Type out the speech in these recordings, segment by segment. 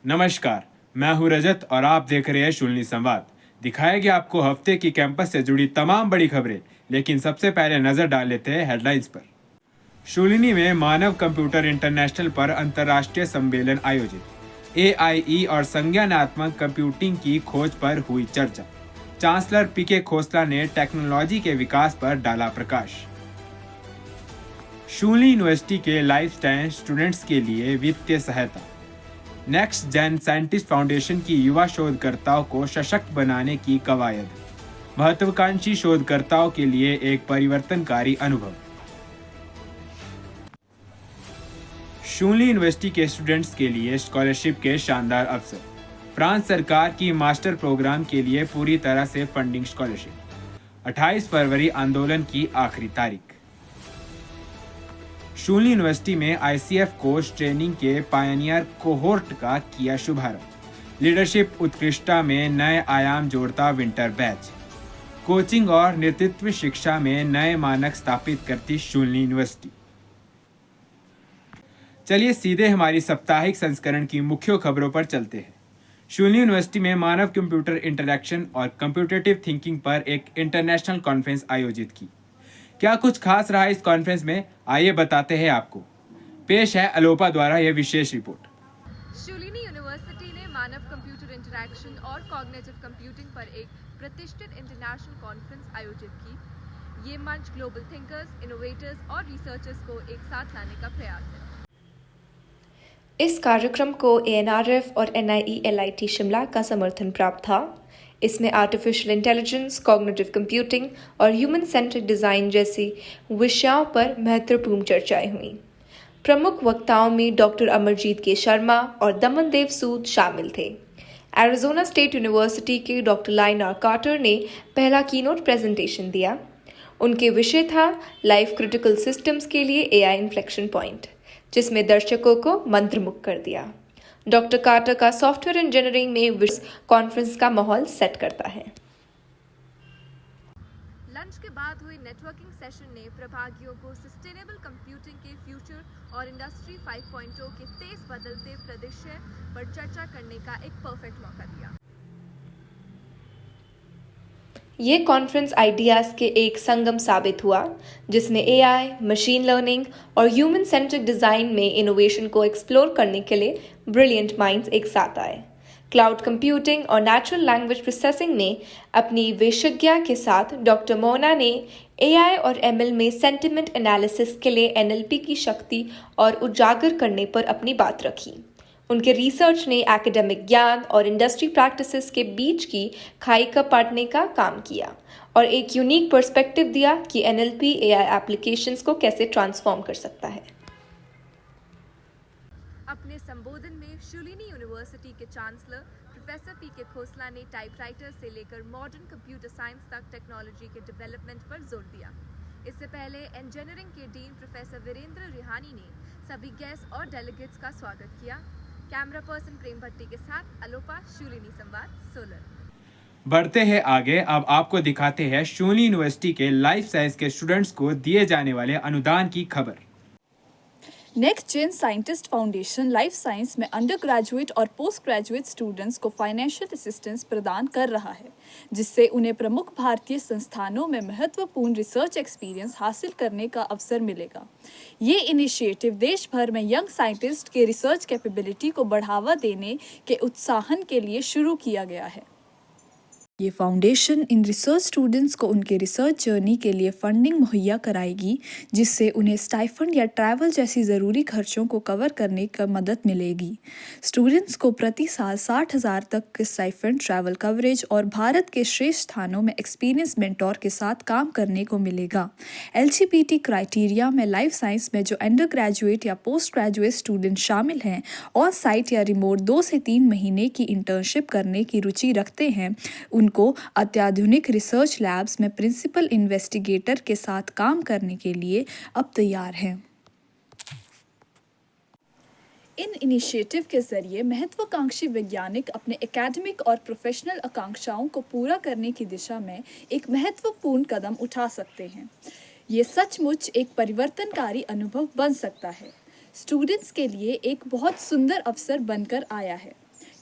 नमस्कार, मैं हूं रजत और आप देख रहे हैं शूलिनी संवाद। दिखाएंगे आपको हफ्ते की कैंपस से जुड़ी तमाम बड़ी खबरें, लेकिन सबसे पहले नजर डाल लेते हैं हेडलाइंस पर। शूलिनी में मानव कंप्यूटर इंटरनेशनल पर अंतर्राष्ट्रीय सम्मेलन आयोजित। एआईई और संज्ञानात्मक कंप्यूटिंग की खोज पर हुई चर्चा। चांसलर पीके खोसला ने टेक्नोलॉजी के विकास पर डाला प्रकाश। शूलिनी यूनिवर्सिटी के लाइफ साइंस स्टूडेंट्स के लिए वित्तीय सहायता। नेक्स्ट जेन साइंटिस्ट फाउंडेशन की युवा शोधकर्ताओं को सशक्त बनाने की कवायद। महत्वाकांक्षी शोधकर्ताओं के लिए एक परिवर्तनकारी अनुभव। शूलिनी यूनिवर्सिटी के स्टूडेंट्स के लिए स्कॉलरशिप के शानदार अवसर। फ्रांस सरकार की मास्टर प्रोग्राम के लिए पूरी तरह से फंडिंग स्कॉलरशिप। 28 फरवरी आंदोलन की आखिरी तारीख। शूलिनी यूनिवर्सिटी में आईसीएफ कोर्स ट्रेनिंग के पायनियर कोहोर्ट का किया शुभारंभ। लीडरशिप उत्कृष्टता में नए आयाम जोड़ता विंटर बैच। कोचिंग और नेतृत्व शिक्षा में नए मानक स्थापित करती शूलिनी यूनिवर्सिटी। चलिए सीधे हमारी साप्ताहिक संस्करण की मुख्य खबरों पर चलते हैं। शूलिनी यूनिवर्सिटी में मानव कंप्यूटर इंटरैक्शन और कंप्यूटेटिव थिंकिंग पर एक इंटरनेशनल कॉन्फ्रेंस आयोजित की। क्या कुछ खास रहा इस कॉन्फ्रेंस में, आइए बताते हैं आपको। पेश है अलोपा द्वारा यह विशेष रिपोर्ट। शूलिनी यूनिवर्सिटी ने मानव कंप्यूटर इंटरैक्शन और कॉग्निटिव कंप्यूटिंग पर एक प्रतिष्ठित इंटरनेशनल कॉन्फ्रेंस आयोजित की। ये मंच ग्लोबल थिंकर्स, इनोवेटर्स और रिसर्चर्स को एक साथ लाने का प्रयास है। इस कार्यक्रम को एएनआरएफ और एनआईई-एलआईटी शिमला का समर्थन प्राप्त था। इसमें आर्टिफिशियल इंटेलिजेंस, कॉग्निटिव कंप्यूटिंग और ह्यूमन सेंट्रिक डिज़ाइन जैसी विषयों पर महत्वपूर्ण चर्चाएं हुई। प्रमुख वक्ताओं में डॉक्टर अमरजीत के शर्मा और दमनदेव सूद शामिल थे। एरिज़ोना स्टेट यूनिवर्सिटी के डॉक्टर लाइनर कार्टर ने पहला कीनोट प्रेजेंटेशन दिया। उनके विषय था लाइफ क्रिटिकल सिस्टम्स के लिए एआई इन्फ्लेक्शन पॉइंट, जिसमें दर्शकों को मंत्रमुग्ध कर दिया। डॉक्टर कार्टर का सॉफ्टवेयर इंजीनियरिंग में कॉन्फ्रेंस का माहौल सेट करता है। लंच के बाद हुई नेटवर्किंग सेशन ने प्रतिभागियों को सस्टेनेबल कंप्यूटिंग के फ्यूचर और इंडस्ट्री 5.0 के तेज बदलते परिदृश्य पर चर्चा करने का एक परफेक्ट मौका दिया। ये कॉन्फ्रेंस आइडियाज़ के एक संगम साबित हुआ, जिसमें एआई, मशीन लर्निंग और ह्यूमन सेंट्रिक डिज़ाइन में इनोवेशन को एक्सप्लोर करने के लिए ब्रिलियंट माइंड्स एक साथ आए। क्लाउड कंप्यूटिंग और नेचुरल लैंग्वेज प्रोसेसिंग में अपनी विशेषज्ञता के साथ डॉक्टर मोना ने एआई और एमएल में सेंटिमेंट एनालिसिस के लिए एनएलपी की शक्ति और उजागर करने पर अपनी बात रखी। उनके रिसर्च ने एकेडमिक ज्ञान और इंडस्ट्री प्रैक्टिसेस के बीच की खाई का पाटने का काम किया और एक यूनिक पर्सपेक्टिव दिया कि एनएलपी एआई एप्लीकेशंस को कैसे ट्रांसफॉर्म कर सकता है। अपने संबोधन में शूलिनी यूनिवर्सिटी के चांसलर प्रोफेसर पीके खोसला ने टाइपराइटर से लेकर मॉडर्न कंप्यूटर साइंस तक टेक्नोलॉजी के डेवलपमेंट पर जोर दिया। इससे पहले इंजीनियरिंग के डीन प्रोफेसर वीरेंद्र रिहानी ने सभी गेस्ट और डेलीगेट्स का स्वागत किया। कैमरा पर्सन प्रेम भट्टी के साथ अलोपा, शूलिनी संवाद, सोलर। बढ़ते हैं आगे। अब आपको दिखाते हैं शूलिनी यूनिवर्सिटी के लाइफ साइंस के स्टूडेंट्स को दिए जाने वाले अनुदान की खबर। Next gen scientist foundation life science में अंडर ग्रेजुएट और पोस्ट ग्रेजुएट स्टूडेंट्स को फाइनेंशियल असिस्टेंस प्रदान कर रहा है, जिससे उन्हें प्रमुख भारतीय संस्थानों में महत्वपूर्ण रिसर्च एक्सपीरियंस हासिल करने का अवसर मिलेगा। ये इनिशिएटिव देश भर में यंग साइंटिस्ट के रिसर्च कैपेबिलिटी को बढ़ावा देने के उत्साहन के लिए शुरू किया गया है। ये फाउंडेशन इन रिसर्च स्टूडेंट्स को उनके रिसर्च जर्नी के लिए फंडिंग मुहैया कराएगी, जिससे उन्हें स्टाइफंड या ट्रैवल जैसी ज़रूरी खर्चों को कवर करने का मदद मिलेगी। स्टूडेंट्स को प्रति साल 60,000 तक के स्टाइफंड, ट्रैवल कवरेज और भारत के श्रेष्ठ स्थानों में एक्सपीरियंस मेंटोर के साथ काम करने को मिलेगा। एलिजिबिलिटी क्राइटेरिया में लाइफ साइंस में जो अंडर ग्रेजुएट या पोस्ट ग्रेजुएट स्टूडेंट शामिल हैं, ऑन साइट या रिमोट 2 से 3 महीने की इंटर्नशिप करने की रुचि रखते हैं, उनको अत्याधुनिक रिसर्च लैब्स में प्रिंसिपल इन्वेस्टिगेटर के साथ काम करने के लिए अब तैयार हैं। इन इनिशिएटिव के जरिए महत्वाकांक्षी वैज्ञानिक अपने एकेडमिक और प्रोफेशनल आकांक्षाओं को पूरा करने की दिशा में एक महत्वपूर्ण कदम उठा सकते हैं। ये सचमुच एक परिवर्तनकारी अनुभव बन सकता है। स्टूडेंट्स के लिए एक बहुत सुंदर अवसर बनकर आया है।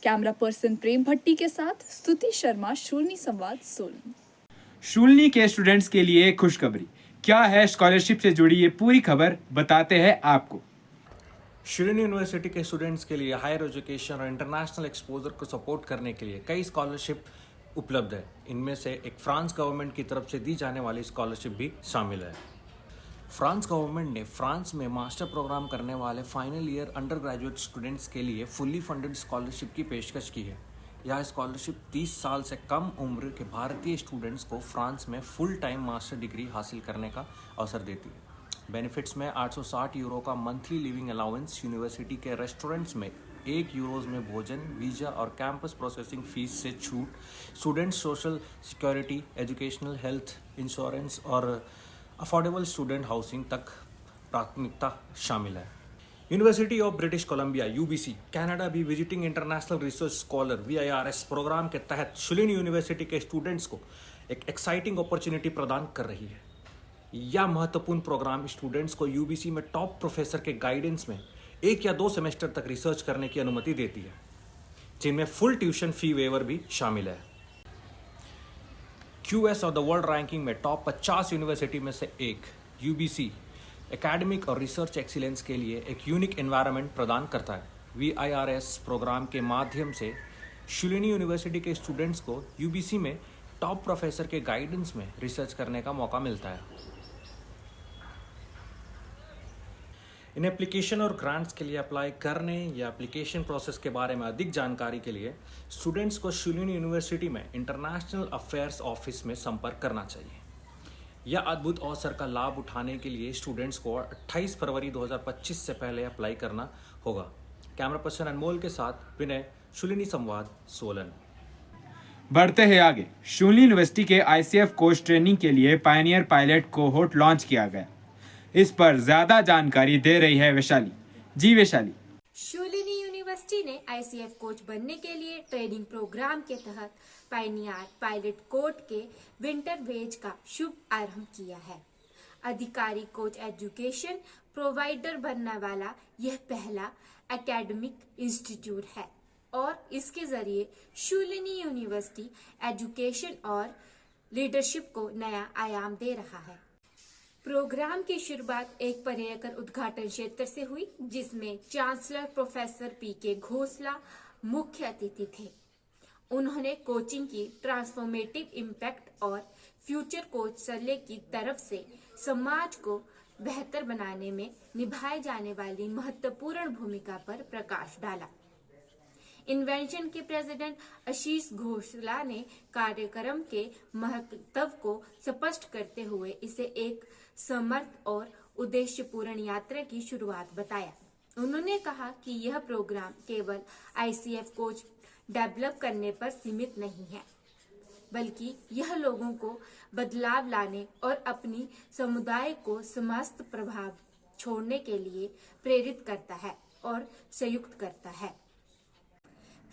कैमरा पर्सन प्रेम भट्टी के साथ स्तुति शर्मा, शूलिनी संवाद, सोलन। शूलिनी के स्टूडेंट्स के लिए खुशखबरी। क्या है स्कॉलरशिप से जुड़ी ये पूरी खबर, बताते हैं आपको। शूलिनी यूनिवर्सिटी के स्टूडेंट्स के लिए हायर एजुकेशन और इंटरनेशनल एक्सपोजर को सपोर्ट करने के लिए कई स्कॉलरशिप उपलब्ध है। इनमें से एक फ्रांस गवर्नमेंट की तरफ से दी जाने वाली स्कॉलरशिप भी शामिल है। फ्रांस गवर्नमेंट ने फ्रांस में मास्टर प्रोग्राम करने वाले final year under graduate students के लिए फुल्ली फंडेड स्कॉलरशिप की पेशकश की है। यह स्कॉलरशिप 30 साल से कम उम्र के भारतीय स्टूडेंट्स को फ्रांस में फुल टाइम मास्टर डिग्री हासिल करने का अवसर देती है। बेनिफिट्स में 860 यूरो का मंथली लिविंग अलाउंस, यूनिवर्सिटी के रेस्टोरेंट्स में 1 यूरोज में भोजन, वीज़ा और कैंपस प्रोसेसिंग फीस से छूट, student social security, educational health insurance और अफोर्डेबल स्टूडेंट हाउसिंग तक प्राथमिकता शामिल है। University of British Columbia (UBC) Canada भी visiting international research scholar (VIRS) programme के तहत शूलिनी यूनिवर्सिटी के स्टूडेंट्स को एक एक्साइटिंग अपॉर्चुनिटी प्रदान कर रही है। यह महत्वपूर्ण प्रोग्राम स्टूडेंट्स को UBC में टॉप प्रोफेसर के गाइडेंस में 1 या 2 सेमेस्टर तक रिसर्च करने की अनुमति देती है, जिनमें फुल ट्यूशन फी वेवर भी शामिल है। QS और द वर्ल्ड रैंकिंग में टॉप 50 यूनिवर्सिटी में से एक UBC एकेडमिक और रिसर्च एक्सीलेंस के लिए एक यूनिक एनवायरनमेंट प्रदान करता है। VIRS प्रोग्राम के माध्यम से शूलिनी यूनिवर्सिटी के स्टूडेंट्स को UBC में टॉप प्रोफेसर के गाइडेंस में रिसर्च करने का मौका मिलता है। इन एप्लीकेशन और ग्रांट्स के लिए अप्लाई करने या एप्लीकेशन प्रोसेस के बारे में अधिक जानकारी के लिए स्टूडेंट्स को शूलिनी यूनिवर्सिटी में इंटरनेशनल अफेयर्स ऑफिस में संपर्क करना चाहिए। यह अद्भुत अवसर का लाभ उठाने के लिए स्टूडेंट्स को 28 फरवरी 2025 से पहले अप्लाई करना होगा। कैमरा पर्सन अनमोल के साथ विनय, शूलिनी संवाद, सोलन। बढ़ते हैं आगे। शूलिनी यूनिवर्सिटी के ICF कोच ट्रेनिंग के लिए पायनियर पायलट कोहोर्ट लॉन्च किया गया। इस पर ज्यादा जानकारी दे रही है वैशाली। जी वैशाली। शूलिनी यूनिवर्सिटी ने ICF कोच बनने के लिए ट्रेनिंग प्रोग्राम के तहत पायनियर पायलट कोर्ट के विंटर बैच का शुभ आरंभ किया है। अधिकारी कोच एजुकेशन प्रोवाइडर बनने वाला यह पहला एकेडमिक इंस्टीट्यूट है और इसके जरिए शूलिनी यूनिवर्सिटी एजुकेशन और लीडरशिप को नया आयाम दे रहा है। प्रोग्राम की शुरुआत एक पर्यटन उद्घाटन क्षेत्र से हुई, जिसमें चांसलर प्रोफेसर PK घोसला मुख्य अतिथि थे। उन्होंने कोचिंग की ट्रांसफॉर्मेटिव इम्पैक्ट और फ्यूचर कोच सर्वे की तरफ से समाज को बेहतर बनाने में निभाए जाने वाली महत्वपूर्ण भूमिका पर प्रकाश डाला। इन्वेंशन के प्रेसिडेंट आशीष घोसला ने कार्यक्रम के महत्व को स्पष्ट करते हुए इसे एक समर्थ और उद्देश्यपूर्ण यात्रा की शुरुआत बताया। उन्होंने कहा कि यह प्रोग्राम केवल ICF कोच डेवलप करने पर सीमित नहीं है, बल्कि यह लोगों को बदलाव लाने और अपनी समुदाय को समस्त प्रभाव छोड़ने के लिए प्रेरित करता है और संयुक्त करता है।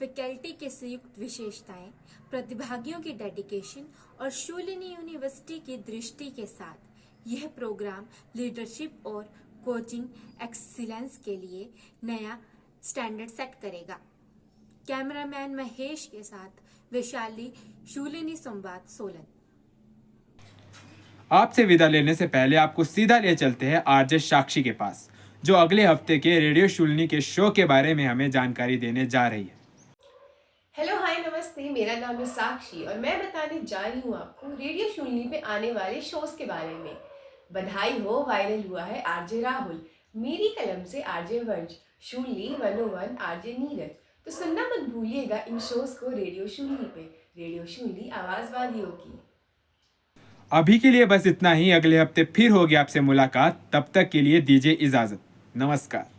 फैकल्टी के संयुक्त विशेषताएं, प्रतिभागियों की डेडिकेशन और शूलिनी यूनिवर्सिटी की दृष्टि के साथ यह प्रोग्राम लीडरशिप और कोचिंग एक्सीलेंस के लिए नया स्टैंडर्ड सेट करेगा। कैमरामैन महेश के साथ वैशाली, शूलिनी संवाद, सोलन। आपसे विदा लेने से पहले आपको सीधा ले चलते हैं RJ साक्षी के पास, जो अगले हफ्ते के रेडियो शूलिनी के शो के बारे में हमें जानकारी देने जा रही है। हेलो, हाय, नमस्ते। मेरा नाम है साक्षी और मैं बताने जा रही हूँ आपको रेडियो शूलिनी पे आने वाले शोज के बारे में। बधाई हो, वायरल हुआ है RJ राहुल, मेरी कलम से RJ वंश, शूलिनी 101 RJ नीरज। तो सुनना मत भूलिएगा इन शोज को रेडियो शूलिनी पे। रेडियो शूलिनी, आवाज वादियों की। अभी के लिए बस इतना ही। अगले हफ्ते फिर होगी आपसे मुलाकात। तब तक के लिए दीजिए इजाजत। नमस्कार।